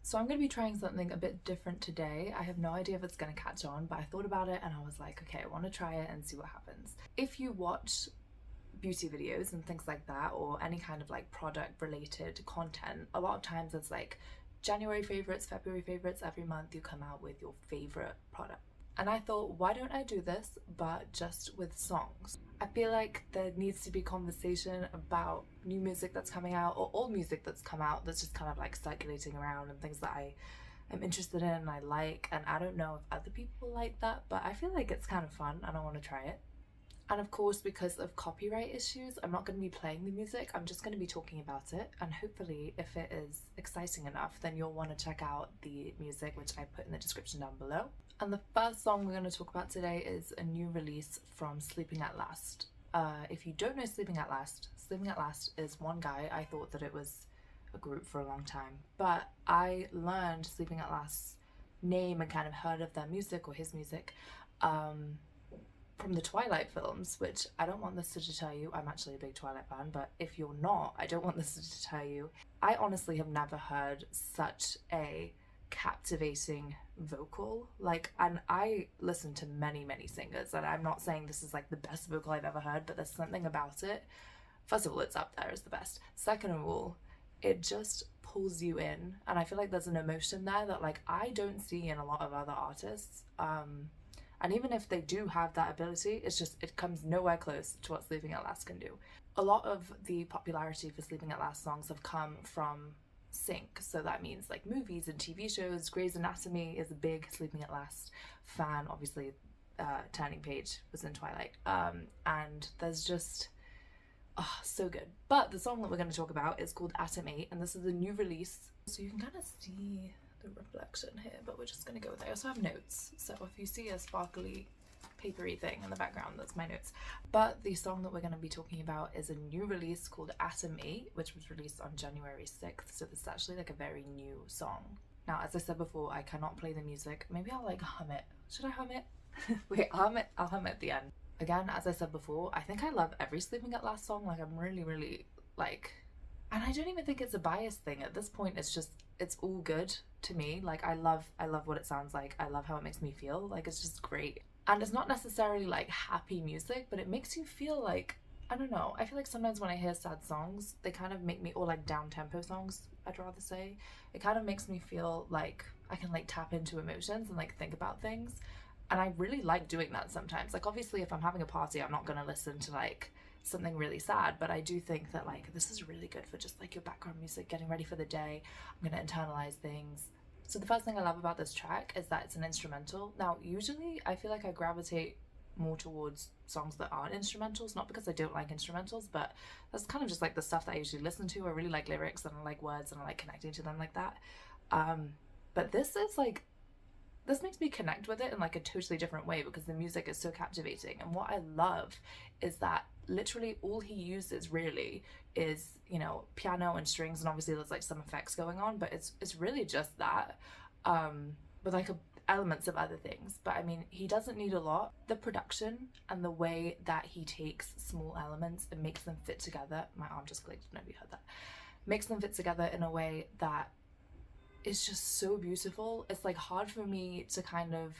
So I'm going to be trying something a bit different today. I have no idea if it's going to catch on, but I thought about it and I was like, okay, I want to try it and see what happens. If you watch beauty videos and things like that, or any kind of like product related content, a lot of times it's like January favorites, February favorites. Every month you come out with your favorite product. And I thought, why don't I do this, but just with songs? I feel like there needs to be conversation about new music that's coming out, or old music that's come out that's just kind of like circulating around, and things that I am interested in and I like. And I don't know if other people like that, but I feel like it's kind of fun and I want to try it. And of course, because of copyright issues, I'm not going to be playing the music, I'm just going to be talking about it. And hopefully, if it is exciting enough, then you'll want to check out the music, which I put in the description down below. And the first song we're going to talk about today is a new release from Sleeping at Last. If you don't know Sleeping at Last is one guy. I thought that it was a group for a long time, but I learned Sleeping at Last's name and kind of heard of their music, or his music, from the Twilight films, which I don't want this to deter you. I'm actually a big Twilight fan, but if you're not, I don't want this to deter you. I honestly have never heard such a captivating vocal. And I listen to many singers, and I'm not saying this is like the best vocal I've ever heard, but there's something about it. First of all, it's up there as the best. Second of all, it just pulls you in, and I feel like there's an emotion there that like I don't see in a lot of other artists. And even if they do have that ability, it comes nowhere close to what Sleeping at Last can do. A lot of the popularity for Sleeping at Last songs have come from sync, so that means like movies and TV shows. Grey's Anatomy is a big Sleeping at Last fan, obviously. Turning Page was in Twilight, and there's just so good. But the song that we're going to talk about is called Atom 8, and this is a new release, so you can kind of see the reflection here, but we're just going to go with it. I also have notes, so if you see a sparkly papery thing in the background, that's my notes. But the song that we're going to be talking about is a new release called Atom 8, which was released on January 6th, so this is actually like a very new song. Now, as I said before, I cannot play the music. Maybe I'll like hum it. Should I hum it? Wait, I'll hum it at the end. Again, as I said before, I think I love every Sleeping at Last song. Like, I'm really like, and I don't even think it's a bias thing at this point. It's all good to me. Like, I love what it sounds like. I love how it makes me feel. Like, it's just great. And it's not necessarily like happy music, but it makes you feel like, I don't know, I feel like sometimes when I hear sad songs, they kind of make me, or like down tempo songs, I'd rather say, it kind of makes me feel like I can like tap into emotions and like think about things. And I really like doing that sometimes. Like, obviously, if I'm having a party, I'm not going to listen to like something really sad, but I do think that like this is really good for just like your background music, getting ready for the day. I'm going to internalize things. So the first thing I love about this track is that it's an instrumental. Now, usually I feel like I gravitate more towards songs that aren't instrumentals, not because I don't like instrumentals, but that's kind of just like the stuff that I usually listen to. I really like lyrics and I like words and I like connecting to them like that. But this is like, this makes me connect with it in like a totally different way, because the music is so captivating. And what I love is that literally all he uses really is, you know, piano and strings, and obviously there's like some effects going on, but it's really just that, with like elements of other things. But I mean, he doesn't need a lot. The production and the way that he takes small elements and makes them fit together, my arm just clicked, I don't know if you heard that, makes them fit together in a way that is just so beautiful. It's like hard for me to kind of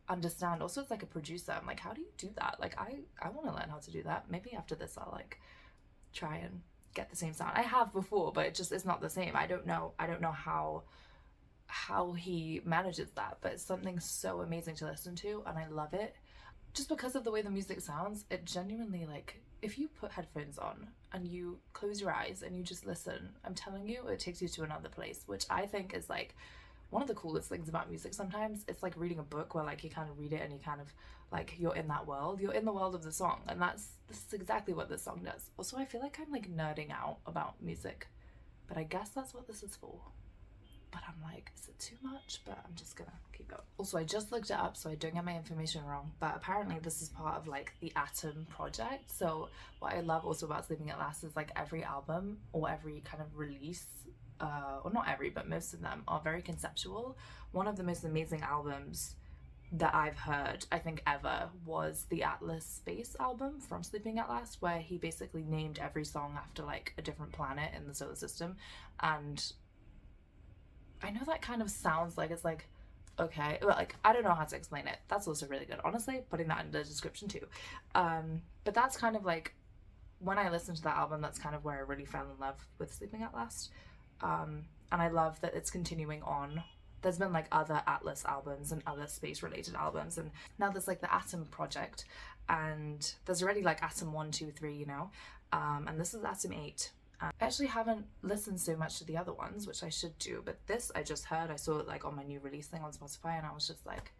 understand. Also, it's like a producer, I'm like, how do you do that? Like, I want to learn how to do that. Maybe after this I'll like try and get the same sound. I have before, but it's not the same. I don't know how he manages that, but it's something so amazing to listen to, and I love it. Just because of the way the music sounds, it genuinely, like, if you put headphones on and you close your eyes and you just listen, I'm telling you, it takes you to another place, which I think is like one of the coolest things about music. Sometimes it's like reading a book where like you kind of read it and you kind of like, you're in that world, you're in the world of the song, and this is exactly what this song does. Also, I feel like I'm like nerding out about music, but I guess that's what this is for. But I'm like, is it too much? But I'm just gonna keep going. Also, I just looked it up so I don't get my information wrong, but apparently this is part of like the Atom project. So what I love also about Sleeping at Last is like every album or every kind of release, or not every, but most of them are very conceptual. One of the most amazing albums that I've heard, I think ever, was the Atlas Space album from Sleeping at Last, where he basically named every song after like a different planet in the solar system. And I know that kind of sounds like it's like, okay, well, like, I don't know how to explain it. That's also really good, honestly, putting that in the description too. But that's kind of like, when I listened to that album, that's kind of where I really fell in love with Sleeping at Last. And I love that it's continuing on. There's been like other Atlas albums and other space related albums, and now there's like the Atom project, and there's already like Atom 1, 2, 3, you know, and this is Atom 8. I actually haven't listened so much to the other ones, which I should do, but this I just heard. I saw it like on my new release thing on Spotify, and I was just like,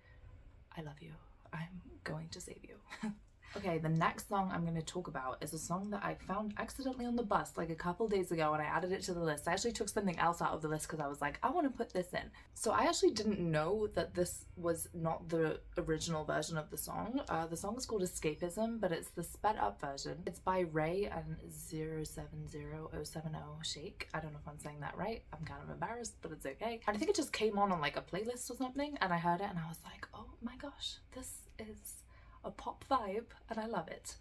I love you. I'm going to save you. Okay, the next song I'm going to talk about is a song that I found accidentally on the bus like a couple days ago, and I added it to the list. I actually took something else out of the list because I was like, I want to put this in. So I actually didn't know that this was not the original version of the song. The song is called Escapism, but it's the sped up version. It's by Ray and 070070 Shake. I don't know if I'm saying that right. I'm kind of embarrassed, but it's okay. And I think it just came on like a playlist or something, and I heard it and I was like, oh my gosh, this is a pop vibe and I love it.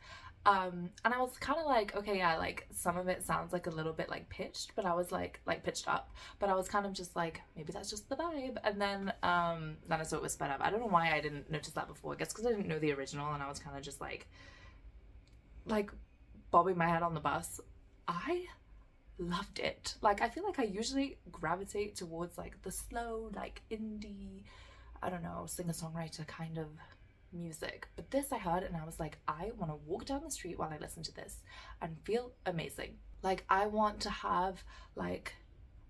And I was kind of like, okay, yeah, like some of it sounds like a little bit like pitched, but I was like pitched up, but I was kind of just like, maybe that's just the vibe. And then I saw it was sped up. I don't know why I didn't notice that before. I guess because I didn't know the original, and I was kind of just like bobbing my head on the bus. I loved it. Like, I feel like I usually gravitate towards like the slow, like indie, I don't know, singer-songwriter kind of music, but this I heard and I was like, I want to walk down the street while I listen to this and feel amazing. Like, I want to have like,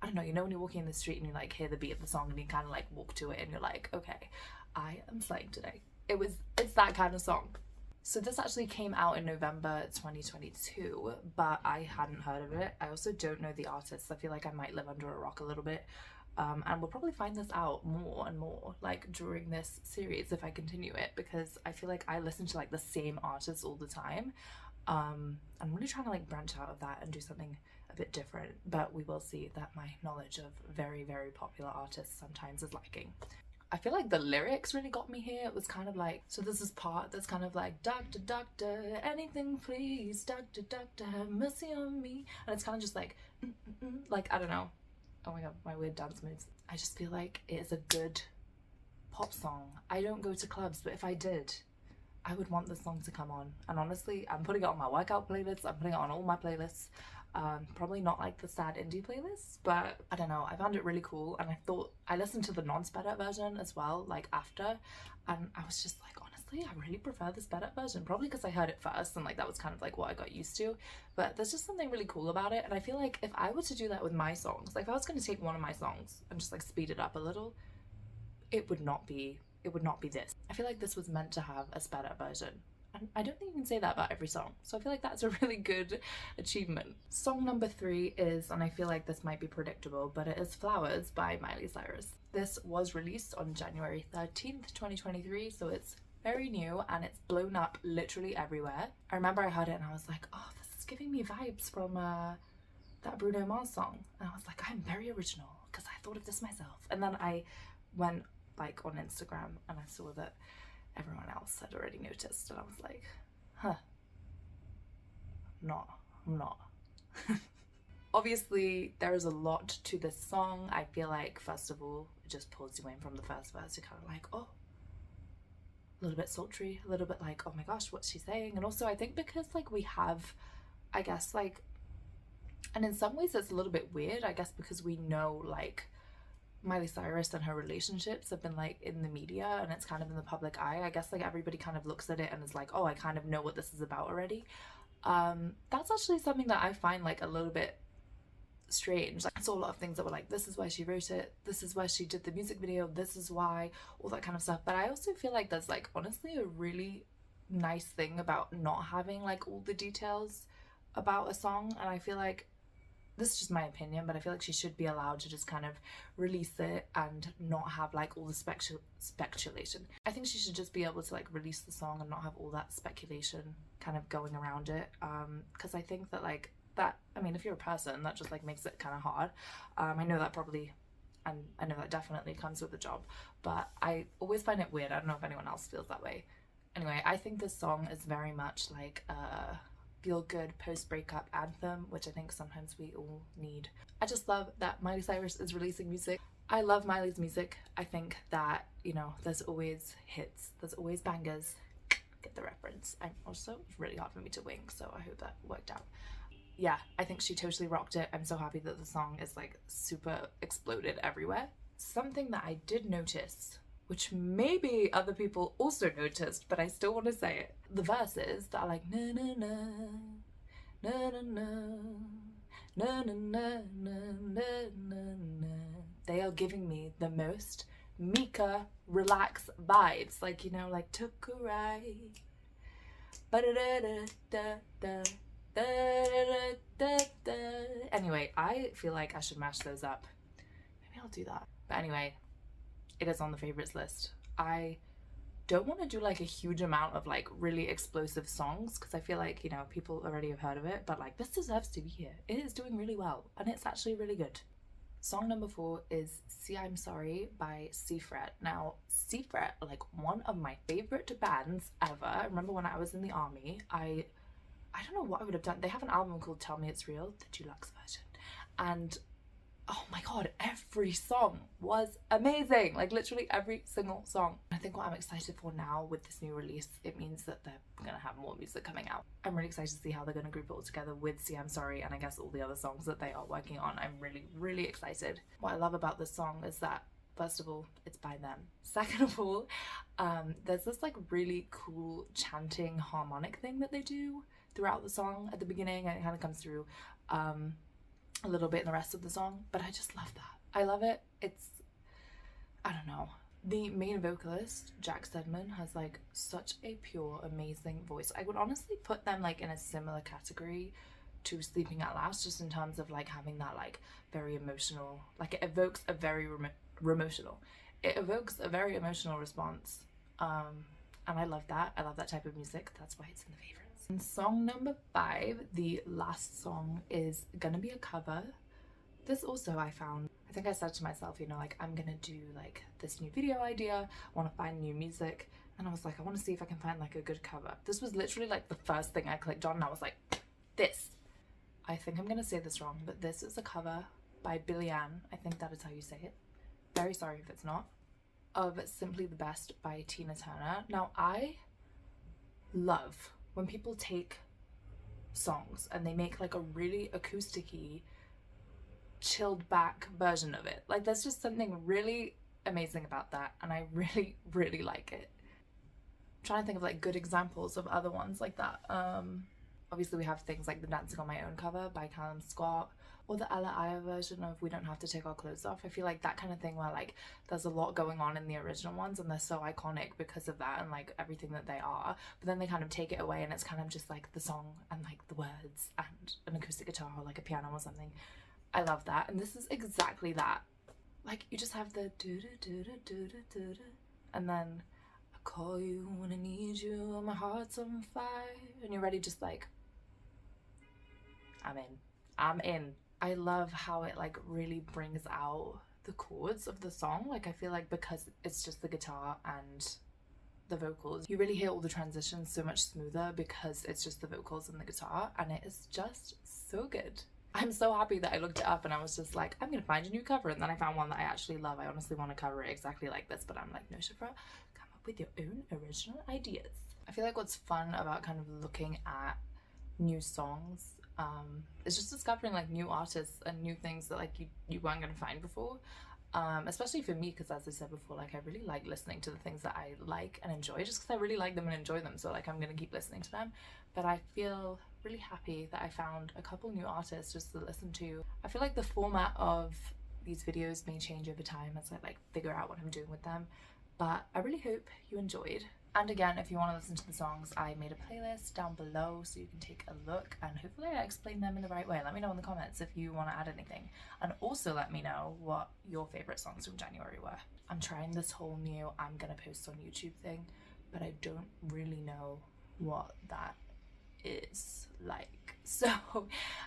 I don't know, you know when you're walking in the street and you like hear the beat of the song and you kind of like walk to it and you're like, okay, I am slaying today. It's that kind of song. So this actually came out in November 2022, but I hadn't heard of it. I also don't know the artists. I feel like I might live under a rock a little bit. And we'll probably find this out more and more like during this series if I continue it, because I feel like I listen to like the same artists all the time. I'm really trying to like branch out of that and do something a bit different, but we will see that my knowledge of very, very popular artists sometimes is lacking. I feel like the lyrics really got me here. It was kind of like, so there's this part that's kind of like, doctor, doctor, anything please, doctor, doctor, have mercy on me. And it's kind of just like, like, I don't know. Oh my god, my weird dance moves. I just feel like it is a good pop song. I don't go to clubs, but if I did, I would want this song to come on. And honestly, I'm putting it on my workout playlists. I'm putting it on all my playlists. Probably not like the sad indie playlists, but I don't know. I found it really cool, and I listened to the non-sped up version as well, like after, and I was just like, honestly, I really prefer the sped up version, probably because I heard it first and like that was kind of like what I got used to. But there's just something really cool about it, and I feel like if I were to do that with my songs, like if I was going to take one of my songs and just like speed it up a little, it would not be this. I feel like this was meant to have a sped up version. And I don't think you can say that about every song. So I feel like that's a really good achievement. Song number 3 is, and I feel like this might be predictable, but it is Flowers by Miley Cyrus. This was released on January 13th, 2023, so it's very new and it's blown up literally everywhere. I remember I heard it and I was like, oh, this is giving me vibes from that Bruno Mars song. And I was like, I'm very original because I thought of this myself. And then I went like on Instagram and I saw that everyone else had already noticed, and I was like, huh, I'm not. Obviously, there is a lot to this song. I feel like, first of all, it just pulls you in from the first verse. You're kind of like, oh, a little bit sultry, a little bit like, oh my gosh, what's she saying? And also, I think because like we have, I guess like, and in some ways it's a little bit weird, I guess, because we know like Miley Cyrus and her relationships have been like in the media and it's kind of in the public eye. I guess like everybody kind of looks at it and is like, oh, I kind of know what this is about already. That's actually something that I find like a little bit strange. Like, I saw a lot of things that were like, this is why she wrote it, this is why she did the music video, this is why, all that kind of stuff. But I also feel like there's like honestly a really nice thing about not having like all the details about a song, and I feel like, this is just my opinion, but I feel like she should be allowed to just kind of release it and not have like all the speculation. I think she should just be able to like release the song and not have all that speculation kind of going around it, because I think that like that, I mean, if you're a person, that just like makes it kind of hard. I know that probably, and I know that definitely comes with the job, but I always find it weird. I don't know if anyone else feels that way. Anyway, I think this song is very much like feel-good post-breakup anthem, which I think sometimes we all need. I just love that Miley Cyrus is releasing music. I love Miley's music. I think that, you know, there's always hits, there's always bangers. Get the reference. And also, it's really hard for me to wing, so I hope that worked out. Yeah, I think she totally rocked it. I'm so happy that the song is like super exploded everywhere. Something that I did notice, which maybe other people also noticed, but I still want to say it. The verses that are like na na na na na na na na na na na na, they are giving me the most Mika relax vibes, like, you know, like took a ride, anyway, I feel like I should mash those up. Maybe I'll do that. But anyway, it is on the favorites list. I don't want to do like a huge amount of like really explosive songs because I feel like, you know, people already have heard of it, but like this deserves to be here. It is doing really well and it's actually really good. Song number 4 is See I'm Sorry by Shifra. Now, Shifra, like one of my favorite bands ever. I remember when I was in the army, I don't know what I would have done. They have an album called Tell Me It's Real, the deluxe version. And oh my god, every song was amazing. Like literally every single song. I think what I'm excited for now with this new release, it means that they're gonna have more music coming out. I'm really excited to see how they're gonna group it all together with See I'm Sorry and I guess all the other songs that they are working on. I'm really, really excited. What I love about this song is that, first of all, it's by them. Second of all, there's this like really cool chanting harmonic thing that they do throughout the song at the beginning, and it kind of comes through a little bit in the rest of the song, but I just love that. I love it. It's, I don't know. The main vocalist, Jack Stedman, has like such a pure, amazing voice. I would honestly put them like in a similar category to Sleeping at Last, just in terms of like having that like very emotional, like it evokes a very it evokes a very emotional response. And I love that. I love that type of music. That's why it's in the favorites. And song number 5, the last song, is gonna be a cover. This also I found, I think I said to myself, you know, like I'm gonna do like this new video idea, I want to find new music, and I was like, I want to see if I can find like a good cover. This was literally like the first thing I clicked on and I was like, this. I think I'm gonna say this wrong, but this is a cover by Billie Ann, I think that is how you say it, very sorry if it's not, of Simply the Best by Tina Turner. Now I love when people take songs and they make like a really acousticy, chilled back version of it. Like there's just something really amazing about that, and I really, really like it. I'm trying to think of like good examples of other ones like that. Obviously we have things like the Dancing on My Own cover by Callum Scott, or the Ella Aya version of We Don't Have to Take Our Clothes Off. I feel like that kind of thing where like there's a lot going on in the original ones and they're so iconic because of that and like everything that they are, but then they kind of take it away and it's kind of just like the song and like the words and an acoustic guitar or like a piano or something. I love that, and this is exactly that. Like you just have the do do do do do do do, and then I call you when I need you and my heart's on fire, and you're ready, just like I'm in. I love how it like really brings out the chords of the song. Like I feel like because it's just the guitar and the vocals, you really hear all the transitions so much smoother because it's just the vocals and the guitar, and it is just so good. I'm so happy that I looked it up and I was just like, I'm gonna find a new cover, and then I found one that I actually love. I honestly want to cover it exactly like this, but I'm like, no, Shifra, come up with your own original ideas. I feel like what's fun about kind of looking at new songs is just discovering like new artists and new things that like you weren't gonna find before, especially for me, because as I said before, like I really like listening to the things that I like and enjoy just because I really like them and enjoy them, so like I'm gonna keep listening to them. But I feel really happy that I found a couple new artists just to listen to. I feel like the format of these videos may change over time as I like figure out what I'm doing with them, but I really hope you enjoyed. And again, if you want to listen to the songs, I made a playlist down below so you can take a look, and hopefully I explained them in the right way. Let me know in the comments if you want to add anything, and also let me know what your favorite songs from January were. I'm trying this whole new I'm gonna post on YouTube thing, but I don't really know what that is like, so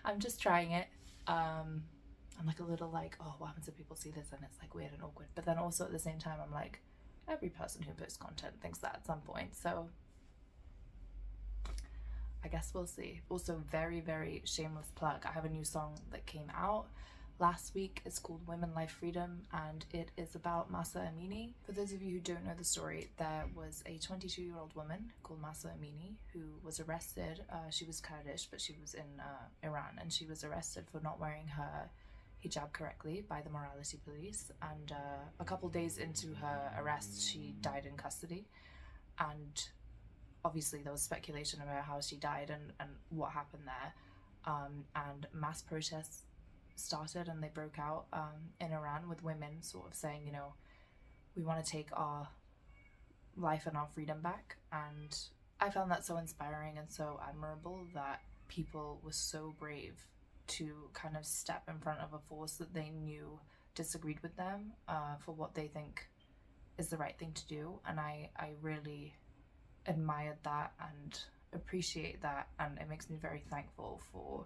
I'm just trying it. I'm like a little like, oh, what happens if people see this and it's like weird and awkward, but then also at the same time I'm like, every person who posts content thinks that at some point, so I guess we'll see. Also, very, very shameless plug, I have a new song that came out last week. It's called Women, Life, Freedom, and it is about Mahsa Amini. For those of you who don't know the story, there was a 22-year-old woman called Mahsa Amini who was arrested. She was Kurdish, but she was in Iran, and she was arrested for not wearing her hijab correctly by the morality police. And a couple days into her arrest, she died in custody. And obviously there was speculation about how she died and what happened there. And mass protests started, and they broke out in Iran, with women sort of saying, you know, we want to take our life and our freedom back. And I found that so inspiring and so admirable that people were so brave to kind of step in front of a force that they knew disagreed with them for what they think is the right thing to do. And I really admired that and appreciate that, and it makes me very thankful for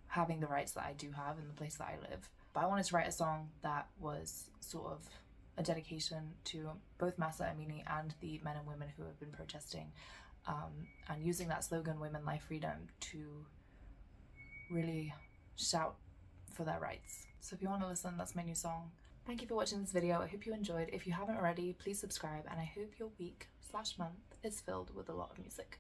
having the rights that I do have in the place that I live. But I wanted to write a song that was sort of a dedication to both Mahsa Amini and the men and women who have been protesting, and using that slogan, Women, Life, Freedom, to really shout for their rights. So if you want to listen, that's my new song. Thank you for watching this video. I hope you enjoyed. If you haven't already, please subscribe, and I hope your week/month is filled with a lot of music.